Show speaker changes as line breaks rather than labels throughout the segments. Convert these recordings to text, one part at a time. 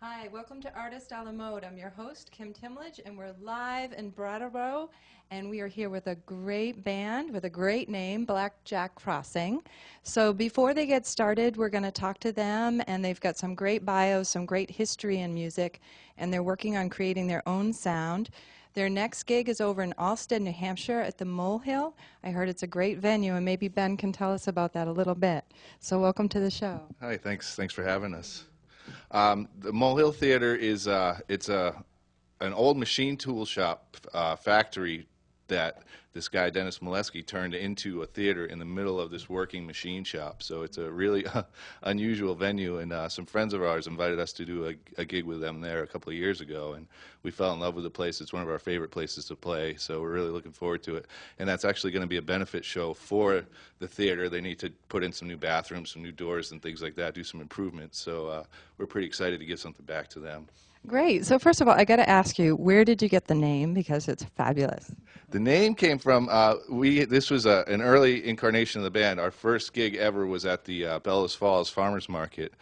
Hi, welcome to Artist a la Mode. I'm your host, Kim Timlage, and we're live in Brattleboro, and we are here with a great band with a great name, Blackjack Crossing. So before they get started, we're going to talk to them, and they've got some great bios, some great history in music, and they're working on creating their own sound. Their next gig is over in Alstead, New Hampshire at the Molehill. I heard it's a great venue, and maybe Ben can tell us about that a little bit. So welcome to the show.
Hi, thanks for having us. The Molehill Theater is an old machine tool shop factory that this guy Dennis Molesky turned into a theater in the middle of this working machine shop. So it's a really unusual venue, and some friends of ours invited us to do a gig with them there a couple of years ago, and we fell in love with the place. It's one of our favorite places to play, so we're really looking forward to it. And that's actually going to be a benefit show for the theater. They need to put in some new bathrooms, some new doors and things like that, do some improvements. So we're pretty excited to give something back to them.
Great. So first of all, I got to ask you, where did you get the name? Because it's fabulous.
The name came from, this was an early incarnation of the band. Our first gig ever was at the Bellows Falls Farmers Market,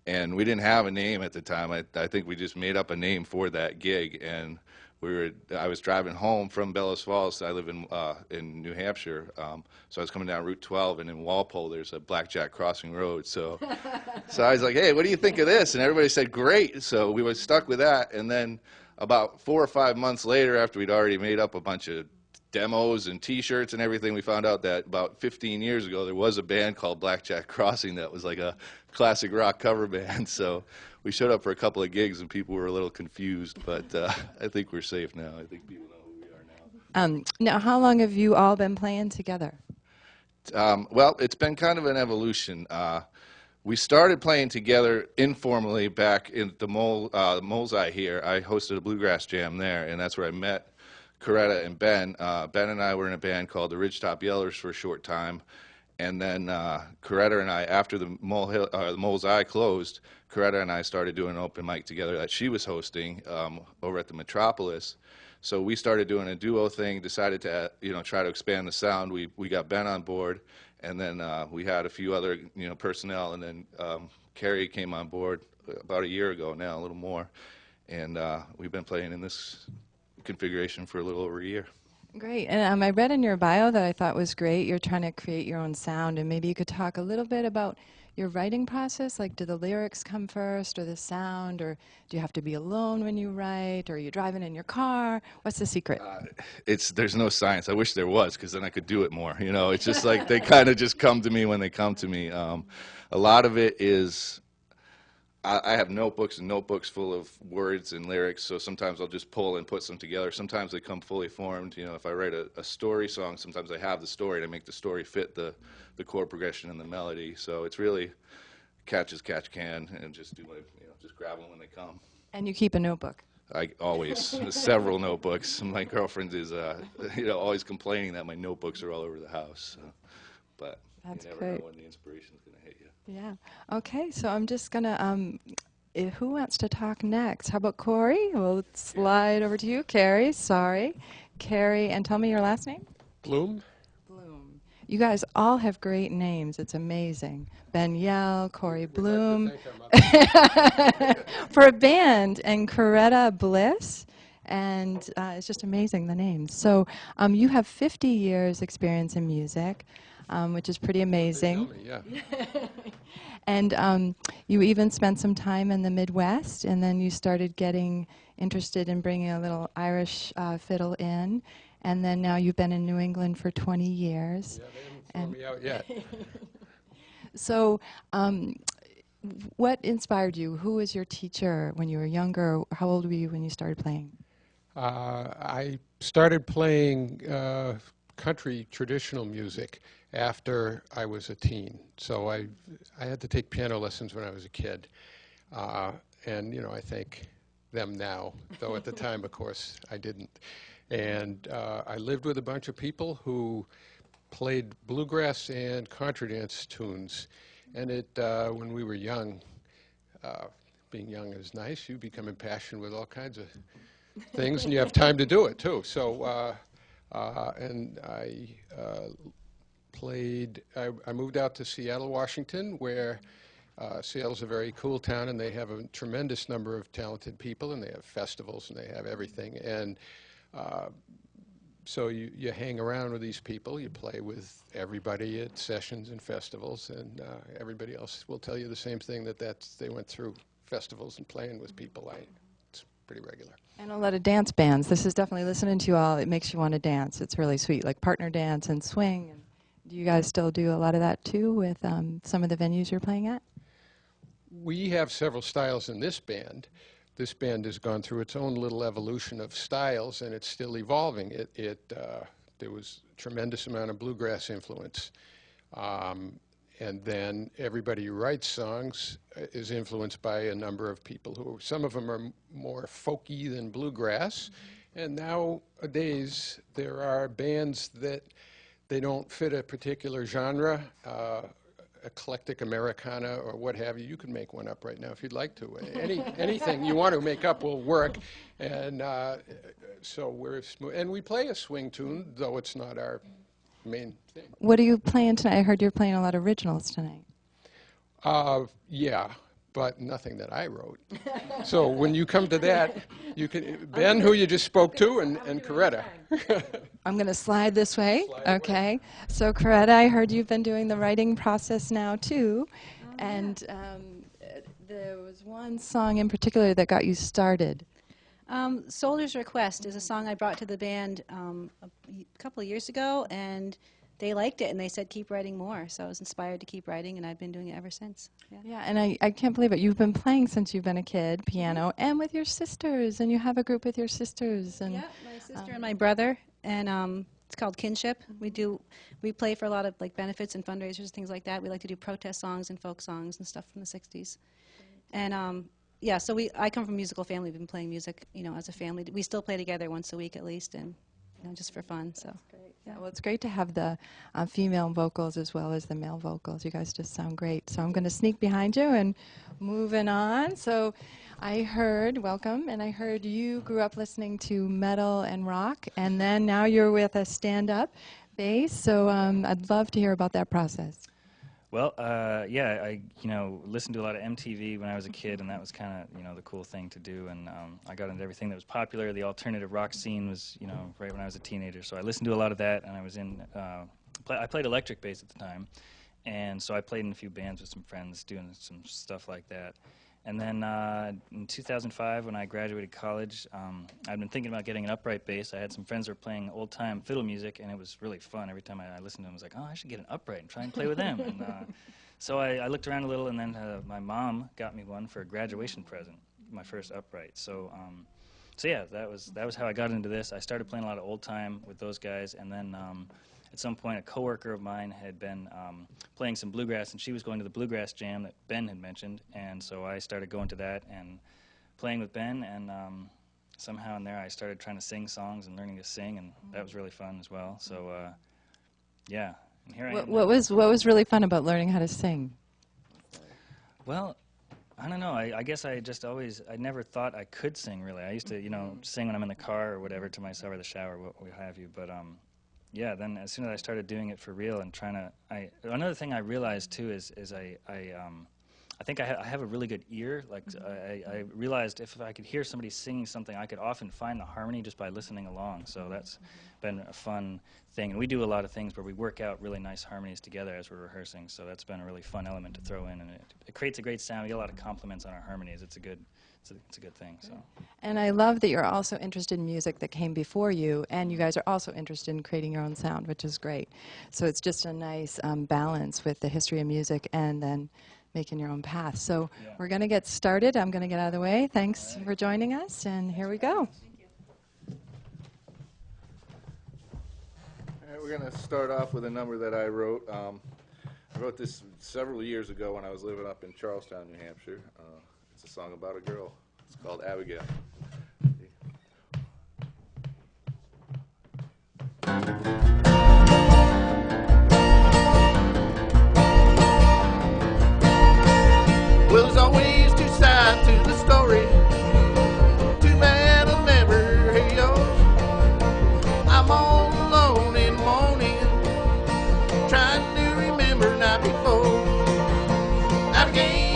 and we didn't have a name at the time. I think we just made up a name for that gig, and I was driving home from Bellows Falls. I live in New Hampshire, so I was coming down Route 12, and in Walpole there's a Blackjack Crossing Road. So I was like, hey, what do you think of this? And everybody said, great. So we were stuck with that, and then about 4 or 5 months later, after we'd already made up a bunch of demos and T-shirts and everything, we found out that about 15 years ago there was a band called Blackjack Crossing that was like a classic rock cover band. So we showed up for a couple of gigs and people were a little confused, but I think we're safe now. I think people know who we are now.
Now, how long have you all been playing together?
Well, it's been kind of an evolution. We started playing together informally back in the Mole's Eye here. I hosted a bluegrass jam there, and that's where I met Coretta and Ben. Ben and I were in a band called the Ridgetop Yellers for a short time, and then Coretta and I, after the Mole's Eye closed, Coretta and I started doing an open mic together that she was hosting over at the Metropolis. So we started doing a duo thing, decided to try to expand the sound. We got Ben on board, and then we had a few other personnel, and then Carrie came on board about a year ago now, a little more, and we've been playing in this configuration for a little over a year.
Great. And I read in your bio that I thought was great, you're trying to create your own sound, and maybe you could talk a little bit about your writing process. Like, do the lyrics come first, or the sound, or do you have to be alone when you write, or are you driving in your car? What's the secret?
There's no science. I wish there was, because then I could do it more. It's just like they kind of just come to me when they come to me. A lot of it is, I have notebooks and notebooks full of words and lyrics, so sometimes I'll just pull and put some together. Sometimes they come fully formed. If I write a story song, sometimes I have the story, and I make the story fit the chord progression and the melody. So it's really catch as catch can, and just just grab them when they come.
And you keep a notebook?
I always, several notebooks. My girlfriend is always complaining that my notebooks are all over the house. So. But
That's
you never
great.
know when the inspiration is going to hit you.
Yeah. Okay, so I'm just going to, who wants to talk next? How about Corey? We'll slide over to you. Carrie, sorry. Carrie, and tell me your last name?
Bloom?
Bloom. You guys all have great names. It's amazing. Ben Yell, Corey Bloom. For a band, and Coretta Bliss. And it's just amazing, the names. So you have 50 years experience in music, which is pretty amazing.
Yeah.
And you even spent some time in the Midwest, and then you started getting interested in bringing a little Irish fiddle in. And then now you've been in New England for 20 years.
Yeah, they haven't thrown me out yet.
So what inspired you? Who was your teacher when you were younger? How old were you when you started playing?
I started playing country traditional music after I was a teen. So I had to take piano lessons when I was a kid. And, I thank them now, though at the time, of course, I didn't. And I lived with a bunch of people who played bluegrass and contradance tunes. And when we were young, being young is nice. You become impassioned with all kinds of things, and you have time to do it, too. So, and I played, I moved out to Seattle, Washington, where Seattle's a very cool town, and they have a tremendous number of talented people, and they have festivals, and they have everything. And so you hang around with these people, you play with everybody at sessions and festivals, and everybody else will tell you the same thing, that they went through festivals and playing with people. It's pretty regular.
And a lot of dance bands. This is definitely, listening to you all, it makes you want to dance. It's really sweet, like partner dance and swing. And do you guys still do a lot of that too with some of the venues you're playing at?
We have several styles in this band. This band has gone through its own little evolution of styles, and it's still evolving. There was a tremendous amount of bluegrass influence. And then everybody who writes songs is influenced by a number of people who, some of them are more folky than bluegrass. And nowadays, there are bands that they don't fit a particular genre, eclectic Americana or what have you. You can make one up right now if you'd like to. Anything you want to make up will work. And so and we play a swing tune, though it's not our main thing.
What are you playing tonight? I heard you're playing a lot of originals tonight.
Yeah, but nothing that I wrote. So when you come to that, you can, Ben, who you just spoke to, and Coretta.
I'm going to slide this way. Okay. So, Coretta, I heard you've been doing the writing process now, too. And there was one song in particular that got you started.
Soldier's Request is a song I brought to the band a couple of years ago, and they liked it, and they said keep writing more. So I was inspired to keep writing, and I've been doing it ever since.
Yeah, and I can't believe it. You've been playing since you've been a kid, piano, and with your sisters, and you have a group with your sisters. And
yeah, my sister and my brother, and it's called Kinship. We play for a lot of like benefits and fundraisers, things like that. We like to do protest songs and folk songs and stuff from the 60s. And yeah, so I come from a musical family. We've been playing music, as a family. We still play together once a week at least, and just for fun. So.
That's great. Yeah, well, it's great to have the female vocals as well as the male vocals. You guys just sound great. So I'm going to sneak behind you and moving on. So I heard, welcome, and I heard you grew up listening to metal and rock, and then now you're with a stand-up bass. So I'd love to hear about that process.
Well, yeah, I listened to a lot of MTV when I was a kid, and that was kind of the cool thing to do. And I got into everything that was popular. The alternative rock scene was right when I was a teenager, so I listened to a lot of that. And I was I played electric bass at the time, and so I played in a few bands with some friends doing some stuff like that. And then in 2005, when I graduated college, I'd been thinking about getting an upright bass. I had some friends who were playing old-time fiddle music, and it was really fun. Every time I listened to them, I was like, oh, I should get an upright and try and play with them. And so I looked around a little, and then my mom got me one for a graduation present, my first upright. So yeah, that was how I got into this. I started playing a lot of old-time with those guys, and then at some point, a coworker of mine had been playing some bluegrass, and she was going to the bluegrass jam that Ben had mentioned, and so I started going to that and playing with Ben, and somehow in there I started trying to sing songs and learning to sing, and that was really fun as well. So yeah, and here I am.
What was really fun about learning how to sing?
Well, I don't know. I guess I never thought I could sing, really. I used to, sing when I'm in the car or whatever to myself, or the shower, what have you, but yeah, then as soon as I started doing it for real and trying to, another thing I realized too is I think I have a really good ear. Like I realized if I could hear somebody singing something, I could often find the harmony just by listening along. So that's been a fun thing. And we do a lot of things where we work out really nice harmonies together as we're rehearsing. So that's been a really fun element to throw in, and it creates a great sound. We get a lot of compliments on our harmonies. It's a good thing. So.
And I love that you're also interested in music that came before you, and you guys are also interested in creating your own sound, which is great. So it's just a nice balance with the history of music and then making your own path. So yeah. We're going to get started. I'm going to get out of the way. Thanks for joining us, and here we go.
Thank you. All right, we're going to start off with a number that I wrote. I wrote this several years ago when I was living up in Charlestown, New Hampshire. It's a song about a girl. It's called Abigail. Well, there's always two sides to the story. Too bad I'll never hear yours. I'm all alone in the morning, trying to remember night before. Abigail.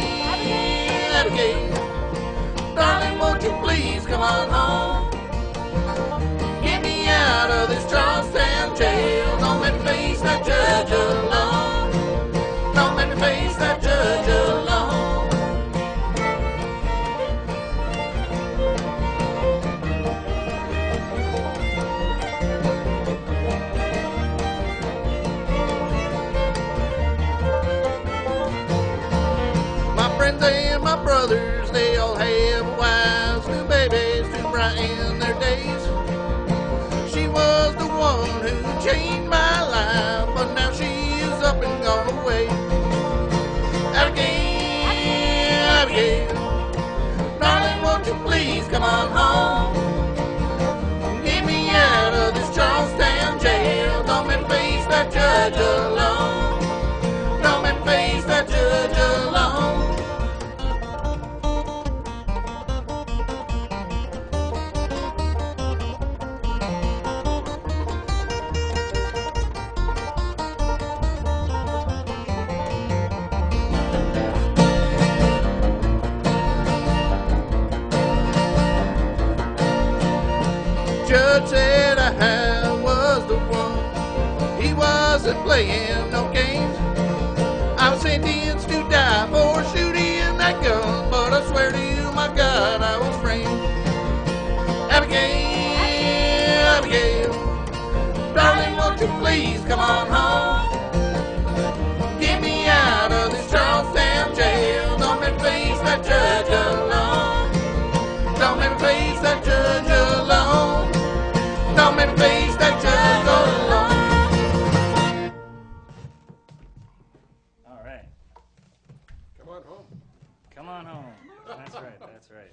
friends and my brothers, they all have wives, new babies to brighten their days. She was the one who changed my life, but now she is up and gone away. Abigail, Abigail, darling, won't you please come on home? Get me out of this Charlestown jail. Don't make me face that judge alone. Don't make me face that judge alone. Judge said I was the one. He wasn't playing no games. I was sentenced to die for shooting that gun, but I swear to you, my God, I was framed. Abigail, Abigail, darling, won't you please come on home? Get me out of this Charlestown jail. Don't make me face that judge alone. Don't make me face that judge alone. Don't make me face that judge alone.
All right.
Come on home.
Come on home. That's right. That's right.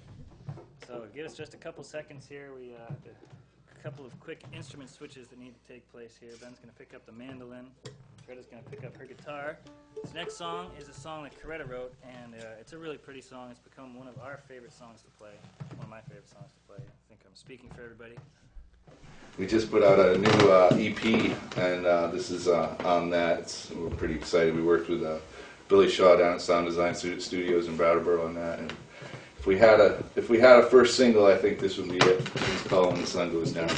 So give us just a couple seconds here. We have a couple of quick instrument switches that need to take place here. Ben's going to pick up the mandolin. Coretta's going to pick up her guitar. This next song is a song that Coretta wrote, and it's a really pretty song. It's become one of our favorite songs to play. One of my favorite songs to play. I think I'm speaking for everybody.
We just put out a new EP, and this is on that. We're pretty excited. We worked with Billy Shaw down at Sound Design Studios in Brattleboro on that. And if we had a first single, I think this would be it. It's called "When the Sun Goes Down."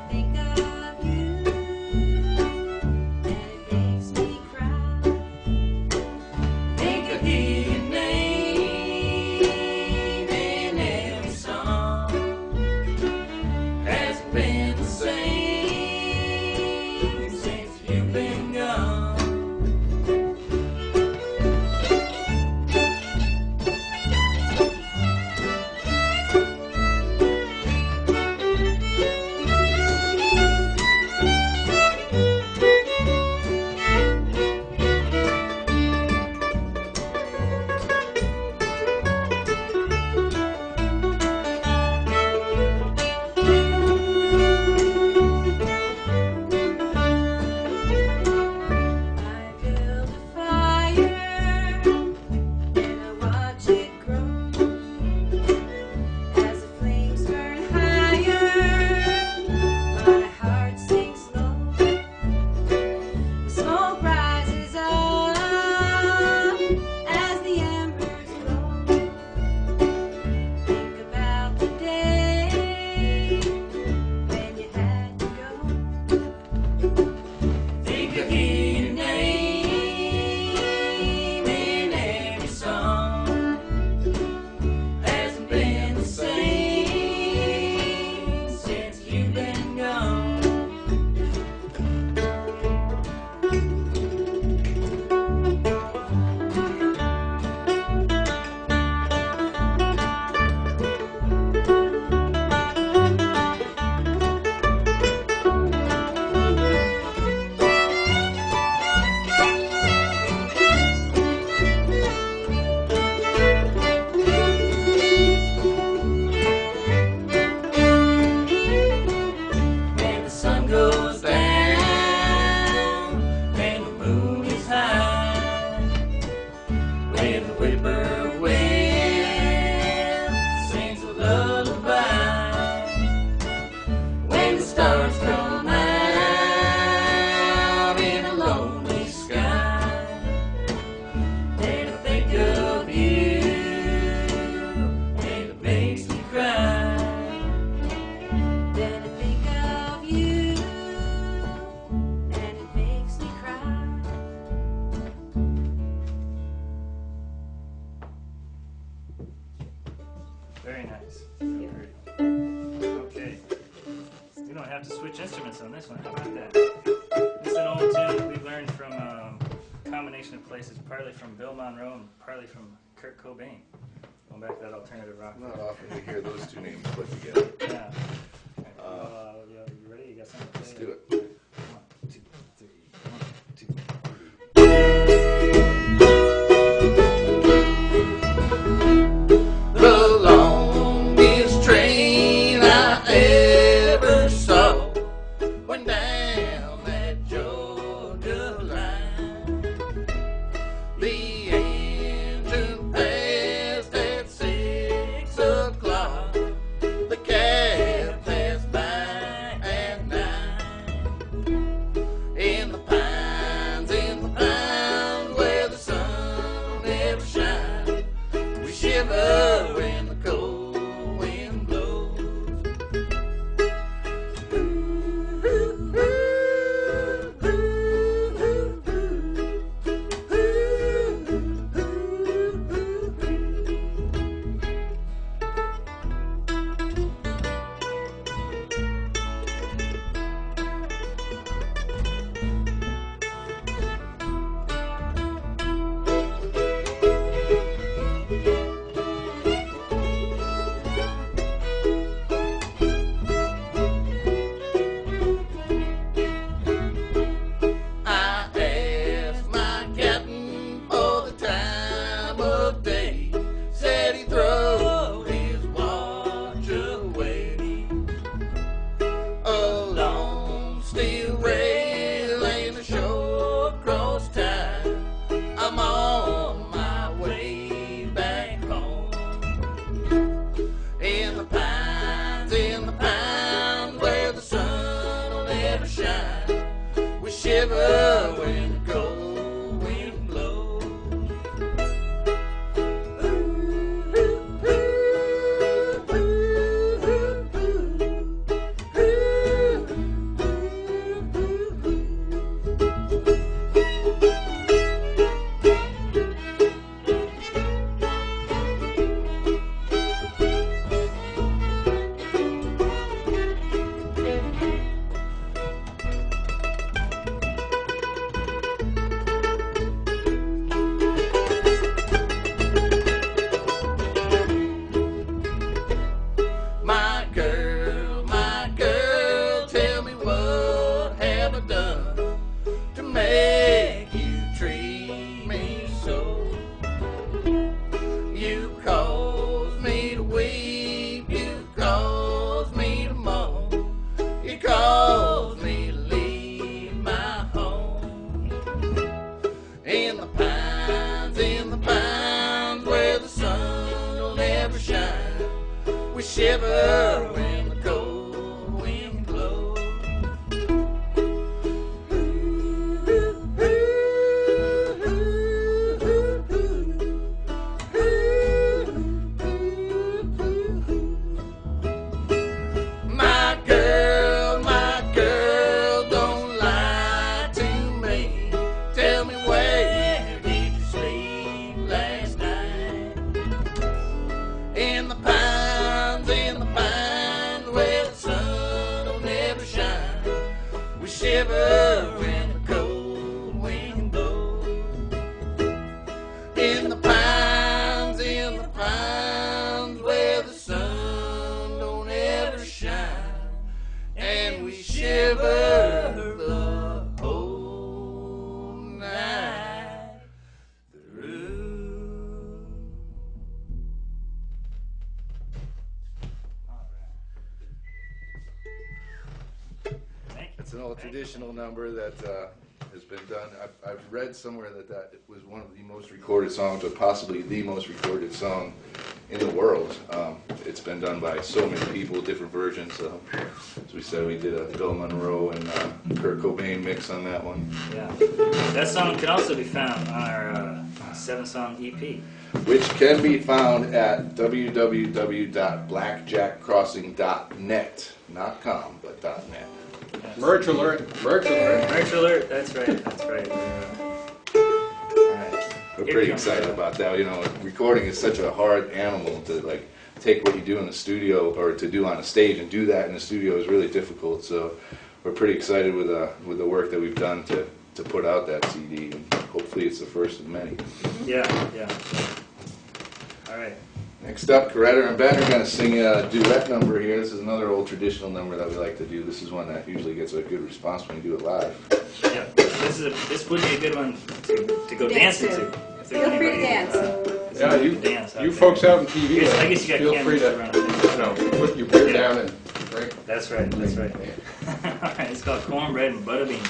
Think
Very nice. Very pretty. Okay. We don't have to switch instruments on this one. How about that? This is an old tune we learned from a combination of places, partly from Bill Monroe and partly from Kurt Cobain. Going back to that alternative rock.
Not often we hear those two names put together.
Yeah. You ready? You got something to say?
Let's do it.
1, 2, 3. 1, 2, 3.
The longest train I ever saw went down that Georgia line. The engine passed at 6 o'clock. The cab passed by at 9. In the pines where the sun never shines, we shiver when the cold wind blows. I asked my captain for the time of day. Said he'd throw his watch away. A long steel rail and a short cross tie. I'm on my way back home. In the pines where the sun will never shine, we shiver when the cold wind blows. My girl, tell me what have I done to make you treat me so? You cause me to weep, you cause me to moan, you cause me to leave my home. In the pines where the sun will never shine, we shiver when the cold wind blows. My girl, don't lie to me. Tell me where did you sleep last night? In the pines where the sun will never shine, we shiver when the cold wind blows. In the pines where the sun don't ever shine, and we shiver the whole night through.
It's an old traditional number that has been done. I've read somewhere that it was one of the most recorded songs, or possibly the most recorded song in the world. It's been done by so many people, different versions. As we said, we did a Bill Monroe and Kurt Cobain mix on that one.
Yeah. That song can also be found on our 7-song EP.
Which can be found at www.blackjackcrossing.net. Not com, but .net.
Yes.
Merch alert, merch alert.
Merch alert, that's right. All right.
We're pretty excited about that. You know, recording is such a hard animal to take what you do in the studio or to do on a stage and do that in the studio is really difficult. So we're pretty excited with the work that we've done to put out that CD, and hopefully it's the first of many.
Yeah. All right.
Next up, Coretta and Ben are going to sing a duet number here. This is another old traditional number that we like to do. This is one that usually gets a good response when you do it live.
Yeah. This would be a good one to go dancing to. If there's
Feel free to
anybody,
dance.
Yeah, you,
dance out
you
there.
folks out on TV,
I guess you got
feel free
cameras
to,
around.
put your beer
Yeah.
down and drink.
That's right. All right. It's called Cornbread and Butter Beans.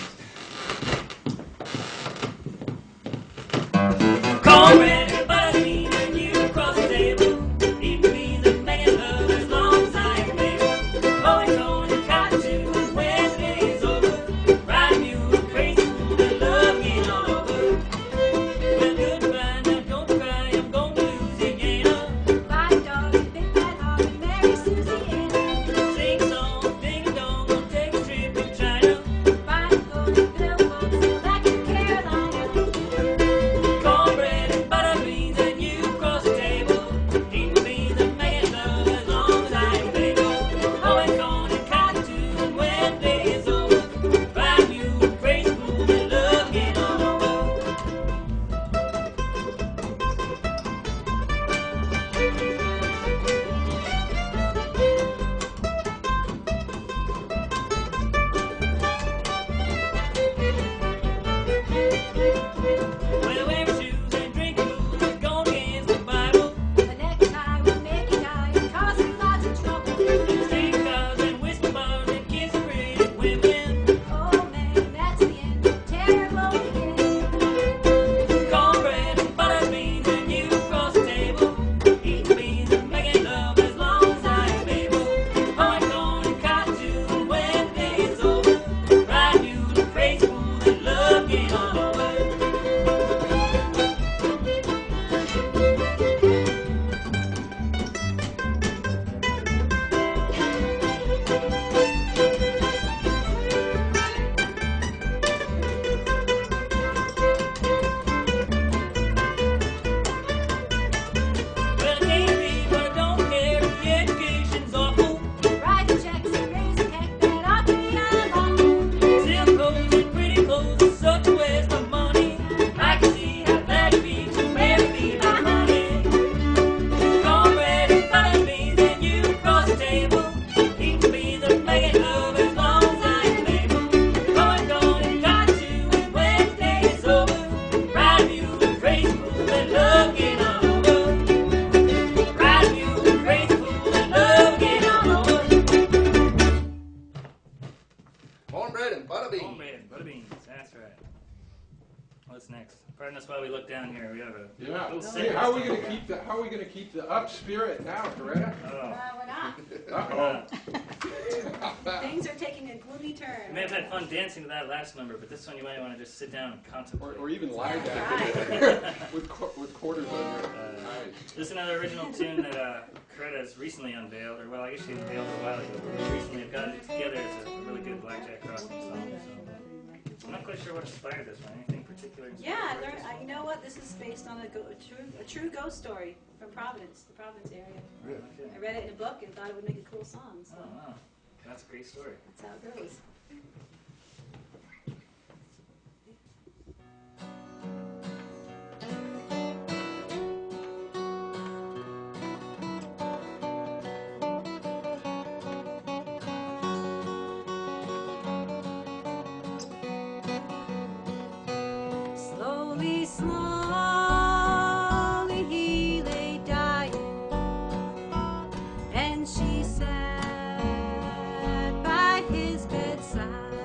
Cornbread and butter beans and you across the table. Eat beans and making love as long as I am able. Always on the cotton shoes when the day is over. Riding you crazy, the love getting all over. Well, goodbye, now don't cry, I'm gonna Louisiana.
Bye, darling, big bad heart, Mary Susie Ann.
Sing song, ding dong, gonna take a trip in China.
Bye, golden billboards, sail back to Carolina.
Cornbread and butter beans and you across the table. Eating beans and making love as long as I am able. Always corn and cotton too, and when the day is over, find you a crazy fool that love getting all over. Well, wear shoes and drink booze and go against the Bible.
The necktie will make you die and cause you lots of trouble.
Street cars and whiskey bars and kiss pretty women.
Oh man, that's the end, terrible beginning.
Cornbread and butter beans and you across the table. Eating beans and making love as long as I am able. Always corn and cotton too, and when the day is over, ride you the crazy fool that love getting all over. Well, I can't be, but I don't care if the education's awful.
Write the checks and raise the heck that ought to be unlawful.
Silk clothes and pretty clothes are such a waste of money. I can see how glad you'd be to marry me, my honey. Cornbread and butter beans and you across the table. Eating beans and making love as long as I am able. Going, and got to, and when the day is over, ride you the crazy fool that love getting all over. Ride you the crazy fool that love getting all over.
Cornbread and butter beans.
Cornbread and butter beans, that's right. What's next? Pardon us while we look down here. We have a
Yeah.
little
Hey,
set
how are we
list
going
over
to
here.
keep the up spirit now, Coretta?
Oh.
We're not.
Uh-oh.
Things are taking a gloomy turn.
You may have had fun dancing to that last number, but this one you might want to just sit down and contemplate.
Or even lie down with quarters on your eyes.
This is another original tune that Coretta has recently unveiled, or well, I guess she unveiled it a while ago, but recently have gotten it together as a really good Blackjack crossing song. So I'm not quite sure what inspired this one. Anything particular?
Yeah, I learned. You know what? This is based on a true ghost story from Providence, the Providence area.
Okay.
I read it in a book and thought it would make a cool song. So
Oh, wow. That's a great story.
that's how it goes.
Slowly, slowly he lay dying, and she sat by his bedside.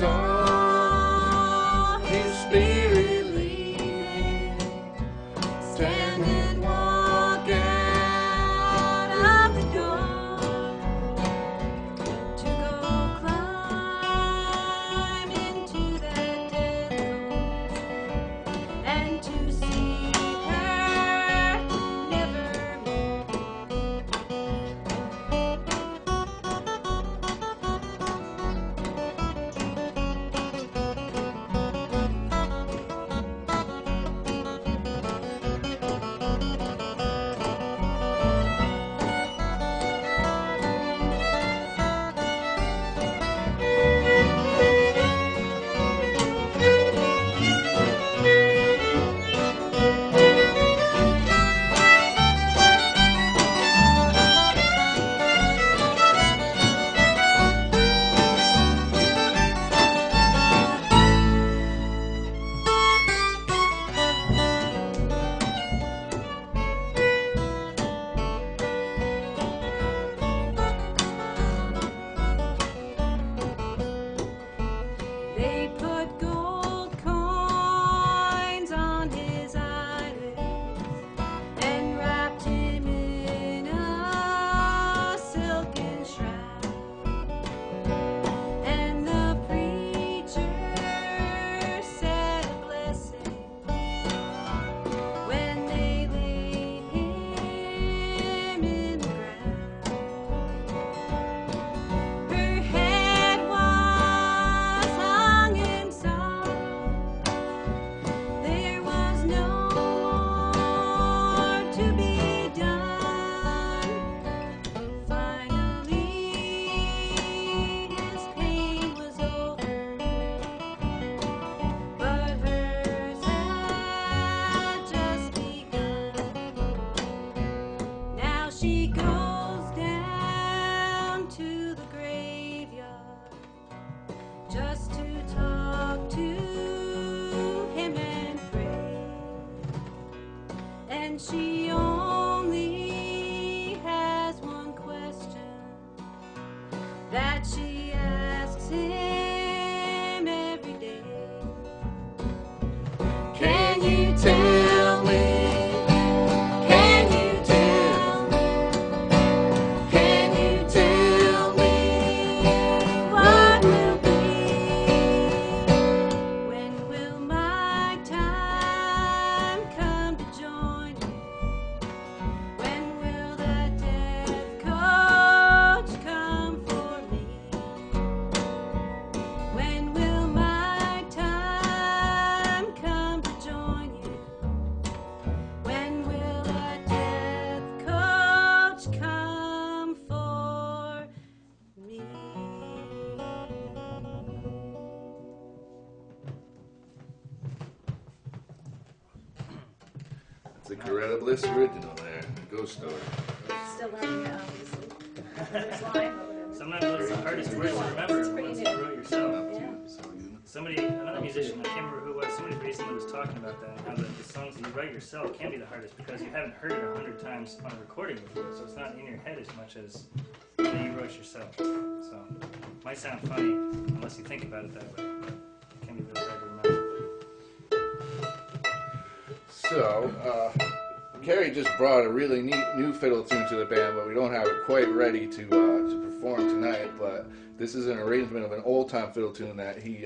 saw his spirit leaving, stand and walk out of the door to go climb into that dead coast and to see her nevermore. They put gold coins on his eyelids and wrapped him in a silken shroud. And the preacher said a blessing when they laid him in the ground. Her head was hung in sorrow. There was no more to be done. Finally, his pain was over, but hers had just begun. Now she goes down to the graveyard just to talk to him and pray. And she only has one question that she asks him every day. Can you tell me? Can you tell me? Can you tell me what will be? When will my time come to join you? When will that death coach come for me? When will my time come to join you? When will that death coach come for me?
It's a Coretta Bliss original there, Ghost Story.
Still learning it, obviously.
Sometimes those are the hardest words to remember, the ones you wrote yourself. Another musician, I can't remember who it was, somebody recently was talking about that, and how the songs that you write yourself can be the hardest because you haven't heard it 100 times on a recording before, so it's not in your head as much as that you wrote yourself. So, it might sound funny unless you think about it that way, but it can be really hard to remember.
So, Carrie just brought a really neat new fiddle tune to the band, but we don't have it quite ready to perform tonight. But this is an arrangement of an old-time fiddle tune that he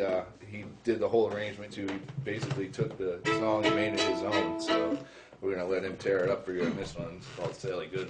did the whole arrangement to. He basically took the song and made it his own. So we're gonna let him tear it up for you on this one. It's called Sally Good.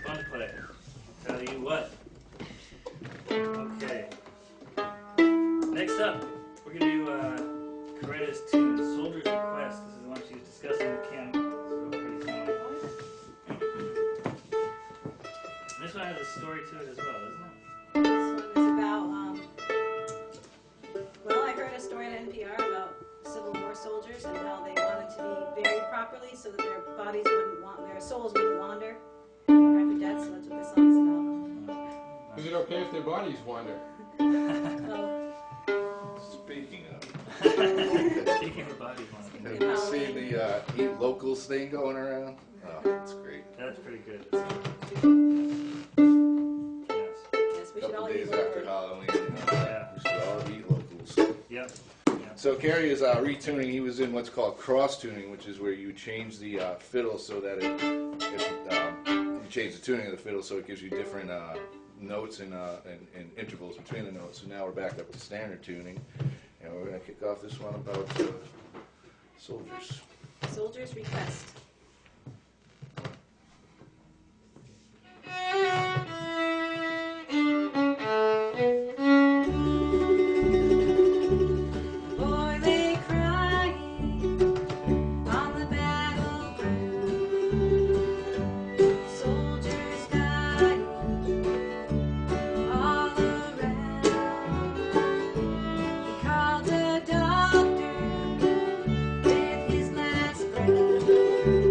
Fun to play. Tell you what. Okay. Next up, we're going to do Coretta's tune, Soldier's Request. This is the one she was discussing with Kim. So pretty similar. And this one has a story to it as well, doesn't it?
This one is about, well, I heard a story on NPR about Civil War soldiers and how they wanted to be buried properly so that their bodies wouldn't their souls wouldn't wander after death. So that's what this song's about.
Is it okay if their bodies wander?
Oh,
Speaking of,
Speaking of body one.
have you seen the Eat Locals thing going around? Oh, that's great.
That's pretty good. Yes.
yes, we
A
should
couple
all
days
use
after
it.
Halloween,
Yeah.
we should all eat locals.
Yep.
So Kerry is retuning. He was in what's called cross tuning, which is where you change the fiddle so that you change the tuning of the fiddle so it gives you different notes and intervals between the notes. So now we're back up to standard tuning, and we're going to kick off this one about soldiers.
Soldier's Request. Boy lay crying on the battleground. Soldiers dying all around. He called a doctor with his last breath.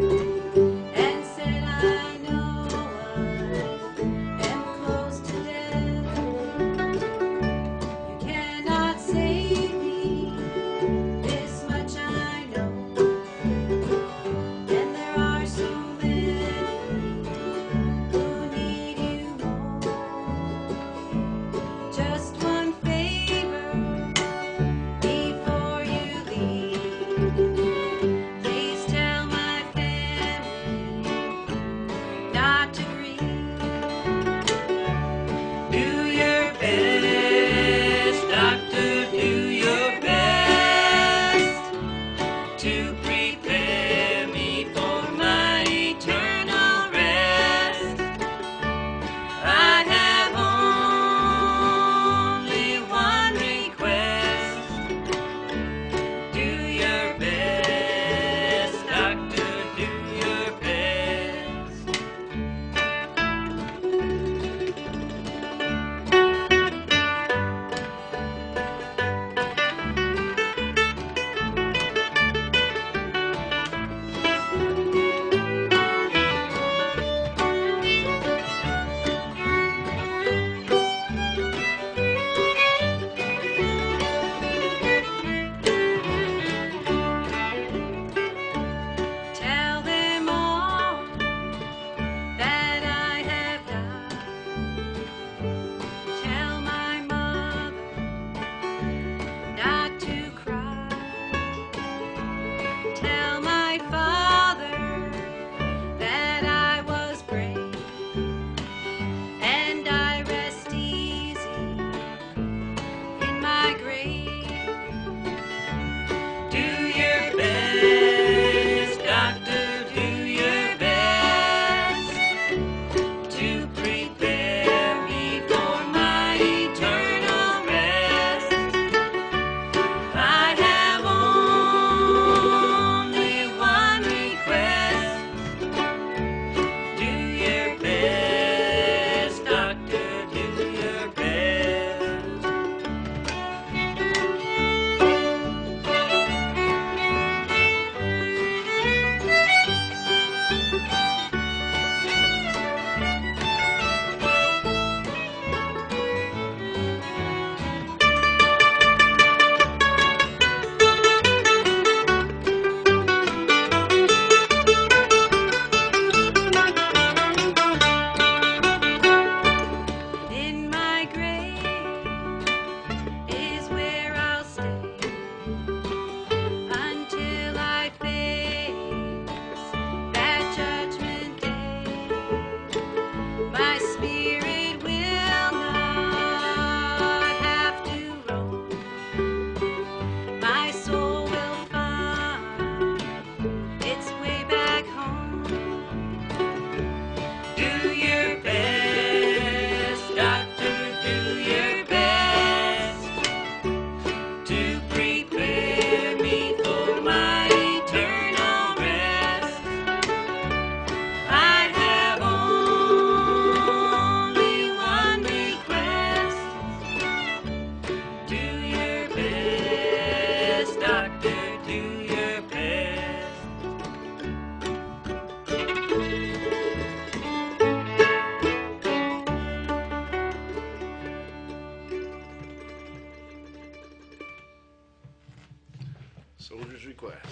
request.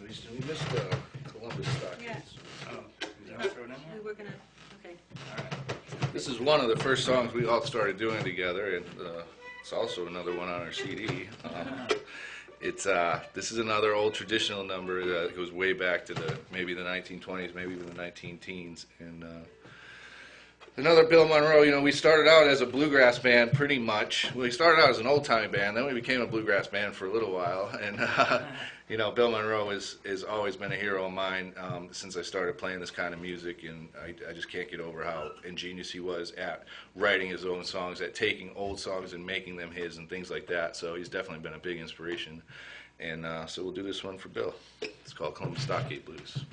So we missed Columbus Stockings.
Oh, you want to throw it in there?
We were gonna. Okay.
All right.
This is one of the first songs we all started doing together, and it's also another one on our CD. This is another old traditional number that goes way back to maybe the 1920s, maybe even the 19-teens, and another Bill Monroe. You know, we started out as a bluegrass band pretty much. We started out as an old-timey band, then we became a bluegrass band for a little while, and you know, Bill Monroe has always been a hero of mine since I started playing this kind of music, and I just can't get over how ingenious he was at writing his own songs, at taking old songs and making them his and things like that. So he's definitely been a big inspiration, and so we'll do this one for Bill. It's called Columbus Stockade Blues.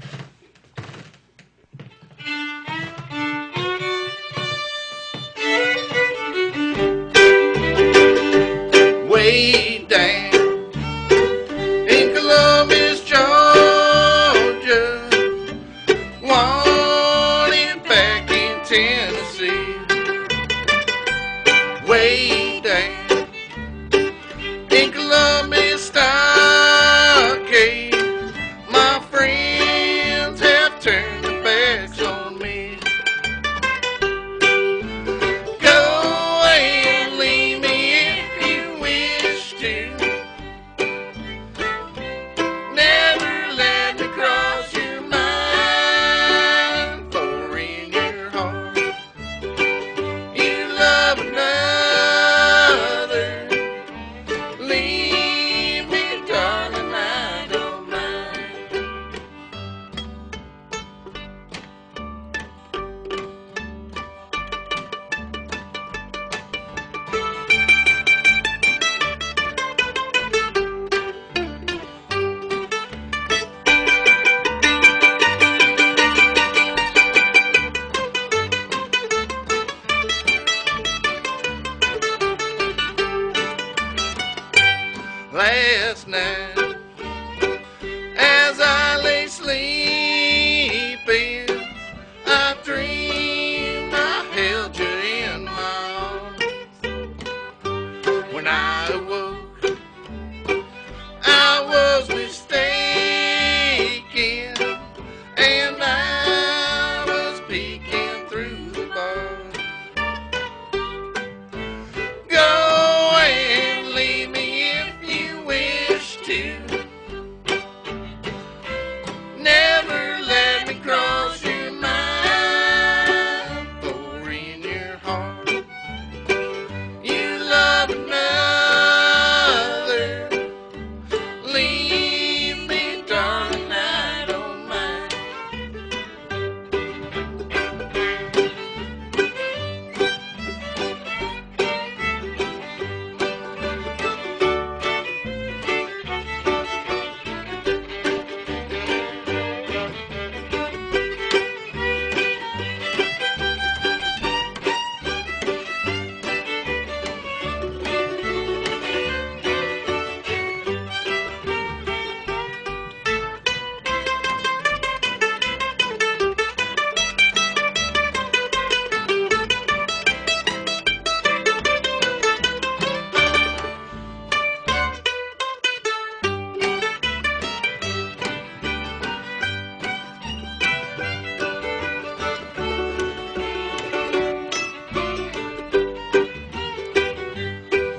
Way down in Columbus, Georgia, wanted back in Tennessee. Way down in Columbus, Stockade, my friends have turned their backs on me. Go and leave me if you wish to. Never let me cross your mind, for in your heart you love another. Leave me, darling, I don't mind. Last night, as I lay sleeping, I dreamed I held you in my arms. When I awoke, I was mistaken, and I was peeking through the bars. Go and leave me if you wish to. Never let me cross your mind, for in your heart you love another. Leave me, darling, I don't mind.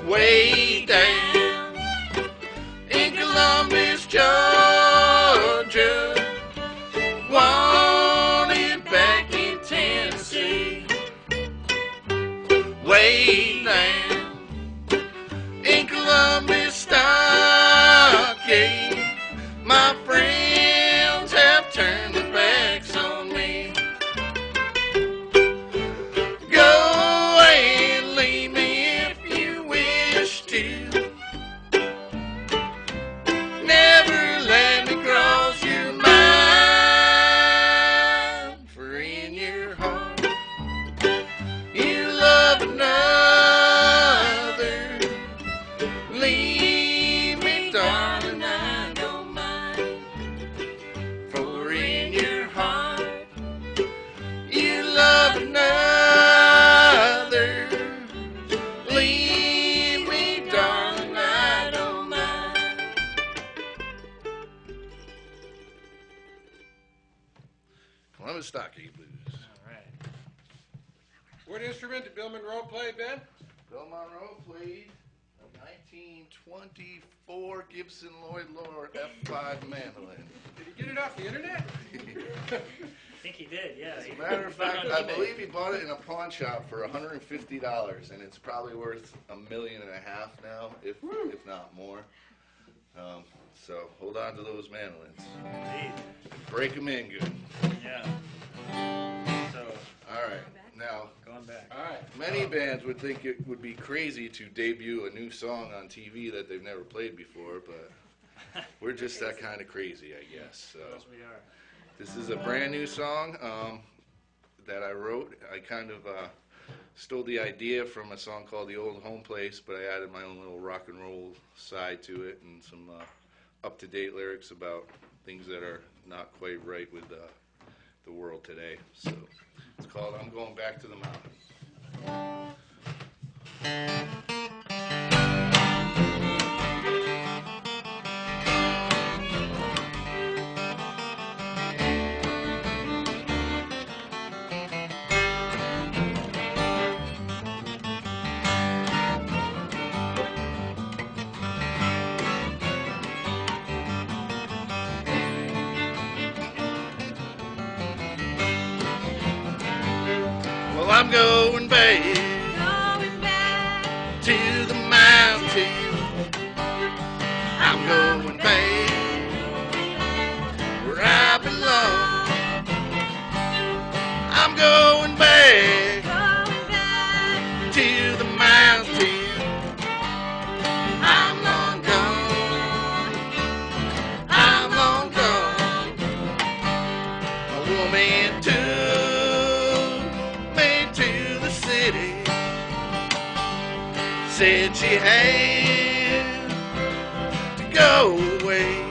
Way down in Columbus, Georgia, wanted back in Tennessee. Way down in Columbus, Stockade, my friends have turned their backs on me. Go and leave me if you wish to. Never let me cross your mind, for in your heart you love another.
What instrument did Bill Monroe play, Ben?
Bill Monroe played a 1924 Gibson Lloyd Loar F5 mandolin.
Did he get it off the internet?
I think he did, yeah.
As a matter of fact, I believe he bought it in a pawn shop for $150, and it's probably worth $1.5 million now, if not more. So hold on to those mandolins.
Indeed.
Break them in good.
Yeah. So,
All right. Now,
going back.
All right.
many bands would think it would be crazy to debut a new song on TV that they've never played before, but we're just that kind of crazy, I guess. So
Yes, we are.
this is a brand new song that I wrote. I kind of stole the idea from a song called "The Old Home Place," but I added my own little rock and roll side to it and some up-to-date lyrics about things that are not quite right with the world today. So it's called "I'm Going Back to the Mountain." Well, I'm going back
Going back,
to the mountain. I'm going back where I belong. I'm going back
going back,
to the mountain. I'm long gone. I'm long gone. A woman took me to the city. Said she had to go away.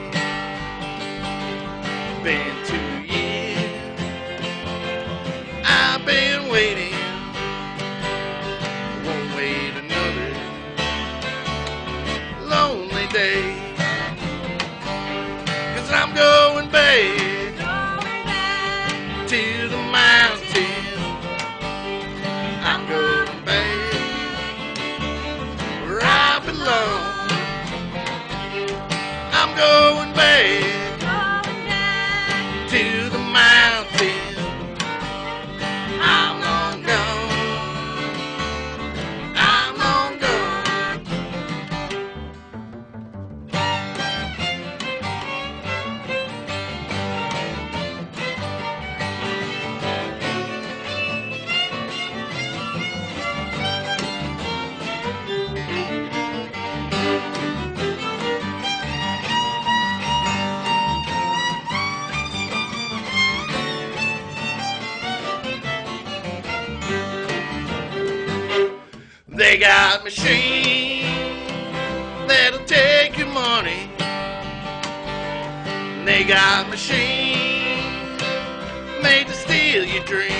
Been 2 years. I've been waiting. Won't wait another lonely day. 'Cause I'm going back
going back,
to the mountain. I'm going back where I belong. I'm going back
going back,
to the mountain. I'm long gone. I'm long gone. They got machines that'll take your money. They got machines made to steal your dreams.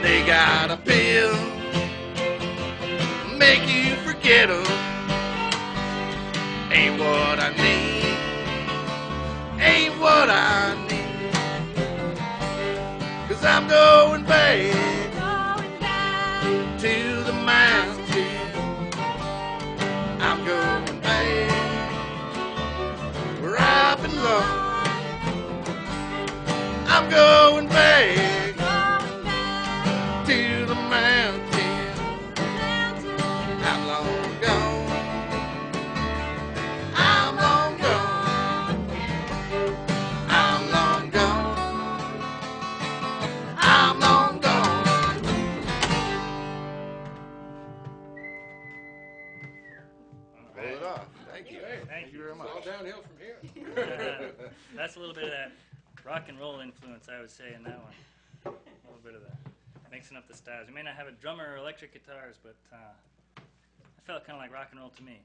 They got a pill make you forget 'em. Ain't what I need. Ain't what I need. 'Cause I'm going back
going back,
to the mountain. I'm going back where I belong. I'm going back
going back,
to the mountain. I'm long gone. I'm long gone. I'm long gone. I'm long gone. Pull it off. Thank you.
Hey,
Thank you.
very
It's all
much.
downhill from here.
That's a little bit of that rock and roll influence, I would say, in that one. A little bit of that. Mixing up the styles. We may not have a drummer or electric guitars, but it felt kind of like rock and roll to me.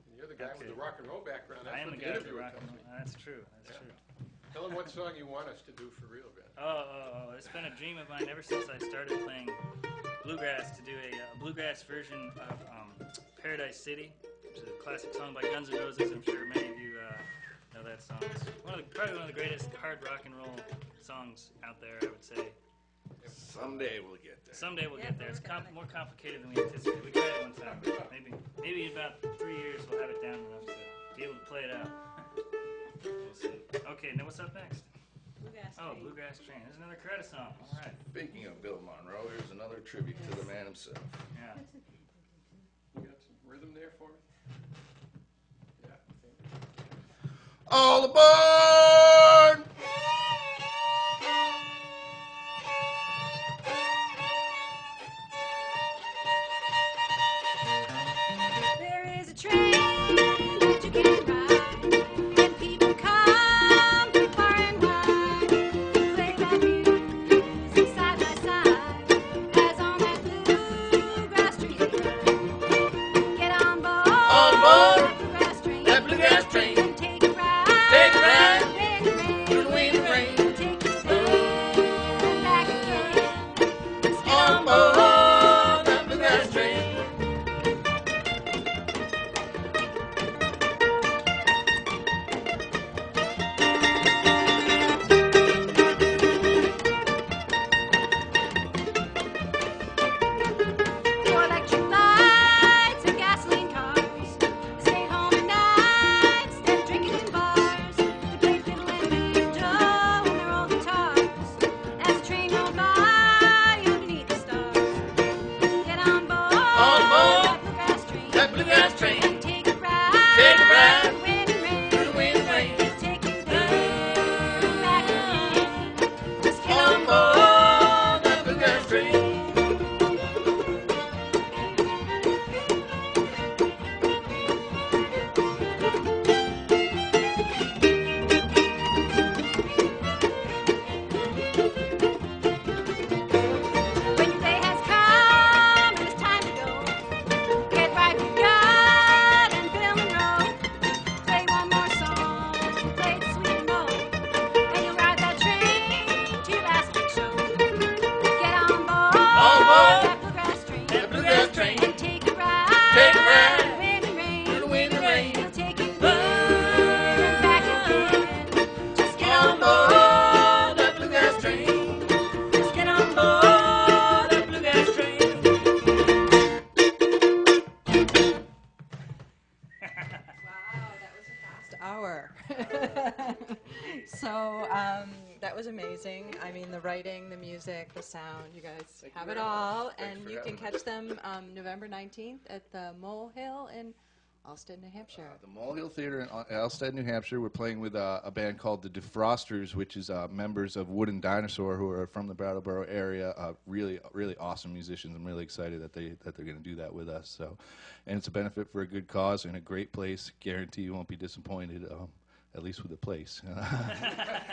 And you're the guy with
Okay.
the rock and roll background. That's
I am
what
the
the
guy with the
interviewer
rock and
tells
roll.
me.
That's true. That's
Yeah.
true.
Tell them what song you want us to do for real, Ben.
Oh, it's been a dream of mine ever since I started playing bluegrass to do a bluegrass version of Paradise City, which is a classic song by Guns N' Roses. I'm sure many of you know that song. It's probably one of the greatest hard rock and roll songs out there, I would say.
Someday we'll get there.
Someday we'll get there. It's more complicated than we anticipated. We tried it one time, but maybe in about 3 years we'll have it down enough to be able to play it out. We'll see. Okay, now what's up next? Bluegrass Train. There's another credit song. All right.
Speaking of Bill Monroe, here's another tribute to the man himself.
Yeah.
You got some rhythm there for me? Yeah.
All aboard!
There is a train that you can ride, and people come from far and wide to play that music side by side, as on that bluegrass train ride. Get on board, that bluegrass train, and take a ride, wind and rain,
through the wind and rain.
take you there and back again. Just get
On
on board.
board that bluegrass train.
For electric lights and gasoline cars, stay home at night instead of drinking in bars. To play fiddle and banjo on their old guitars, as the train rolled by underneath the stars. Get on board,
that bluegrass train,
and take a ride, wind and rain,
through the wind and rain.
it'll take you there and back again. Just get
On
on
board that bluegrass train.
When your day has come and it's time to go, get right with God and Bill Monroe. Play one more song, play the sweet and low, and you'll ride that train to your last big show. Get on board that bluegrass train, and take a ride, wind and rain,
through the wind and rain.
it'll take you there and back again. Just get on
On
board.
board that bluegrass train.
Just get on board that bluegrass train.
Wow, that was a fast hour. So that was amazing. I mean, the writing, the music, the sound, you guys have it all. And you can catch them November 19th at the Mole Hill in Alstead, New Hampshire.
The Molehill Theater in Alstead, New Hampshire. We're playing with a band called the Defrosters, which is members of Wooden Dinosaur, who are from the Brattleboro area. Really, really awesome musicians. I'm really excited that they're going to do that with us. So, and it's a benefit for a good cause and a great place. Guarantee you won't be disappointed. At least with the place.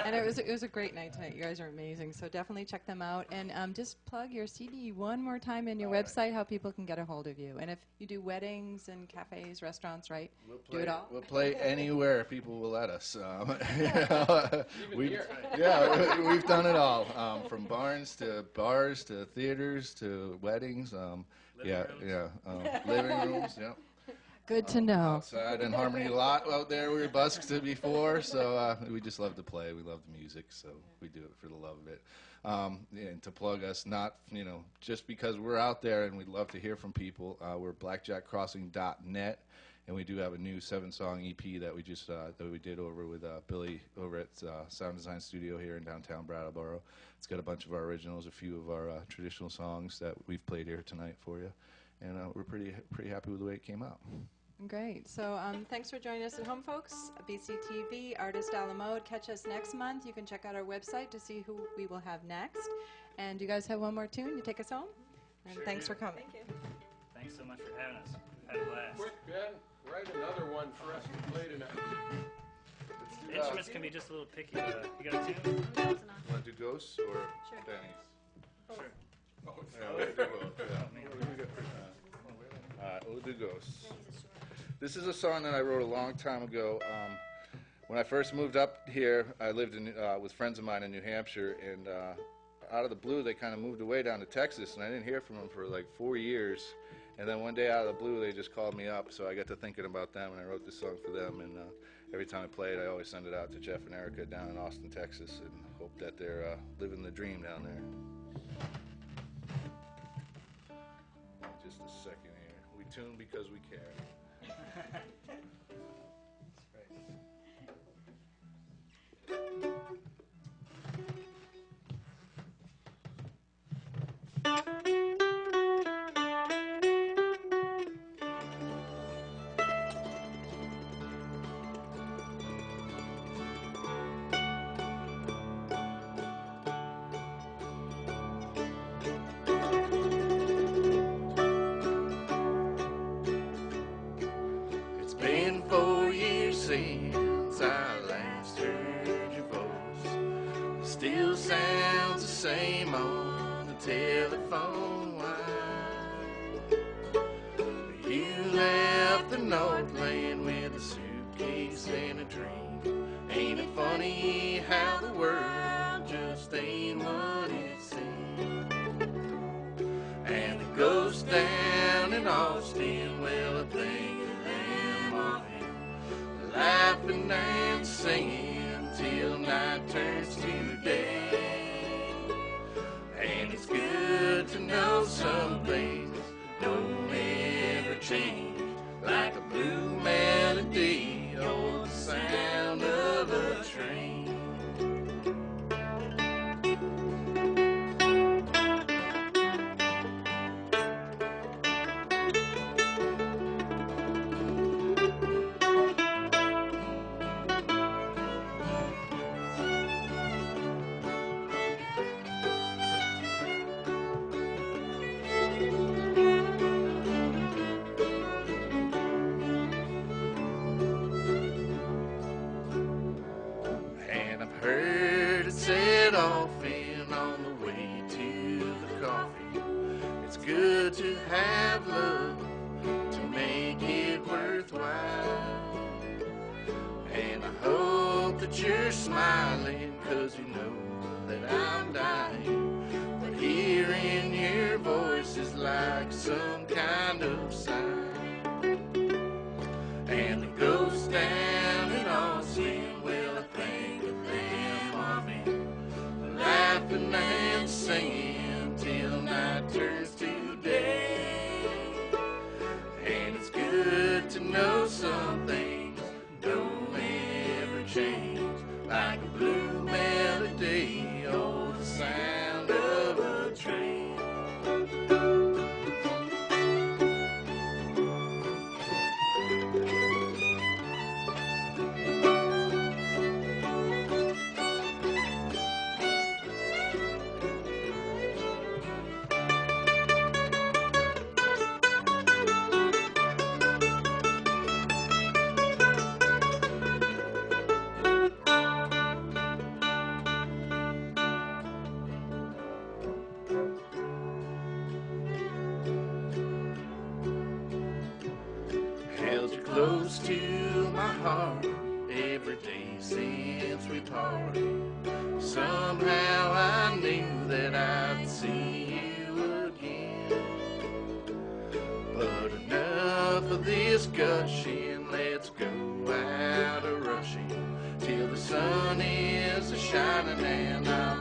And it was a great night tonight. You guys are amazing. So definitely check them out. And just plug your CD one more time and your website, how people can get a hold of you. And if you do weddings and cafes, restaurants, right? Do it all.
We'll play anywhere people will let us. We've done it all, from barns to bars to theaters to weddings. Living rooms. Yeah.
Good to know.
Outside in Harmony Lot out there, we were busked to before, so we just love to play. We love the music, so we do it for the love of it. And to plug us, not just because we're out there and we'd love to hear from people. We're blackjackcrossing.net, and we do have a new 7-song EP that we just that we did over with Billy over at Sound Design Studio here in downtown Brattleboro. It's got a bunch of our originals, a few of our traditional songs that we've played here tonight for you, and we're pretty happy with the way it came out.
Great. So thanks for joining us at home, folks. BCTV, Artist a la Mode. Catch us next month. You can check out our website to see who we will have next. And you guys have one more tune to take us home? And
Sure
thanks
do.
for coming.
Thanks so much for having us. We've had a blast.
Quick, Ben, write another one for us to play tonight.
Instruments can be just a little picky. You got a tune?
Want to do Ghosts or Benny's?
Sure.
Yeah, we'll do both, yeah. We'll do Ghosts. This is a song that I wrote a long time ago. When I first moved up here, I lived with friends of mine in New Hampshire, and out of the blue, they kind of moved away down to Texas, and I didn't hear from them for like 4 years. And then one day, out of the blue, they just called me up, so I got to thinking about them, and I wrote this song for them. And every time I play it, I always send it out to Jeff and Erica down in Austin, Texas, and hope that they're living the dream down there. second here. We tune because we care. It's been 4 years since I last heard your voice. Still sounds the same on the telephone line. You left the Northland with a suitcase and a dream. Ain't it funny how the world just ain't what it seems? And the ghost down in Austin, well, I think of them often, laughing and singing till night turns to day. And it's good to know some things don't ever change, like a blue melody or the sound of a train. And I've heard it said often on the way to the coffee, it's good to have love to make it worthwhile. And I hope that you're smiling, 'cause you know that I'm dying. But hearing your voice is like some kind of sign. And the ghost down in Austin, well, I think of them often, laughing and singing till night turns to day. And it's good to know some things don't ever change, like a blue melody or the sound of a train. Held you close to my heart every day since we parted. Somehow I knew that I'd see you again. But enough of this gushing, let's go out a rushing till the sun is a shining and I'm